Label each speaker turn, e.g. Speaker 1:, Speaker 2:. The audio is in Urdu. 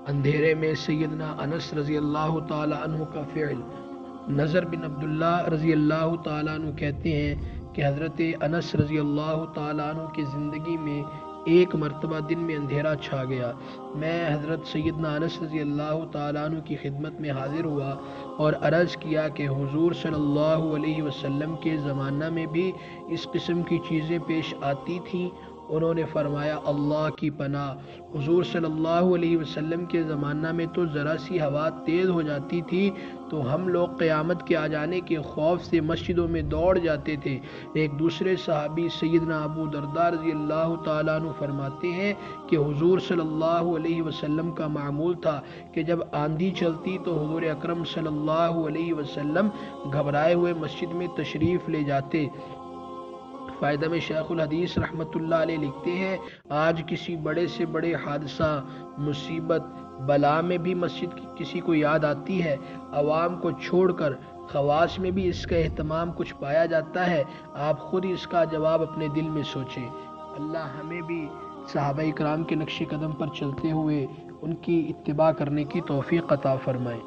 Speaker 1: اندھیرے میں سیدنا انس رضی اللہ تعالی عنہ کا فعل۔ نضر بن عبداللہ رضی اللہ تعالیٰ عنہ کہتے ہیں کہ حضرت انس رضی اللہ تعالیٰ عنہ کی زندگی میں ایک مرتبہ دن میں اندھیرا چھا گیا۔ میں حضرت سیدنا انس رضی اللہ تعالیٰ عنہ کی خدمت میں حاضر ہوا اور عرض کیا کہ حضور صلی اللہ علیہ وسلم کے زمانہ میں بھی اس قسم کی چیزیں پیش آتی تھیں؟ انہوں نے فرمایا اللہ کی پناہ، حضور صلی اللہ علیہ وسلم کے زمانہ میں تو ذرا سی ہوا تیز ہو جاتی تھی تو ہم لوگ قیامت کے آ جانے کے خوف سے مسجدوں میں دوڑ جاتے تھے۔ ایک دوسرے صحابی سیدنا ابو درداء رضی اللہ تعالیٰ عنہ فرماتے ہیں کہ حضور صلی اللہ علیہ وسلم کا معمول تھا کہ جب آندھی چلتی تو حضور اکرم صلی اللہ علیہ وسلم گھبرائے ہوئے مسجد میں تشریف لے جاتے۔ فائدہ میں شیخ الحدیث رحمۃ اللہ علیہ لکھتے ہیں آج کسی بڑے سے بڑے حادثہ، مصیبت، بلا میں بھی مسجد کی کسی کو یاد آتی ہے، عوام کو چھوڑ کر خواص میں بھی اس کا اہتمام کچھ پایا جاتا ہے۔ آپ خود اس کا جواب اپنے دل میں سوچیں۔ اللہ ہمیں بھی صحابہ کرام کے نقش قدم پر چلتے ہوئے ان کی اتباع کرنے کی توفیق عطا فرمائے۔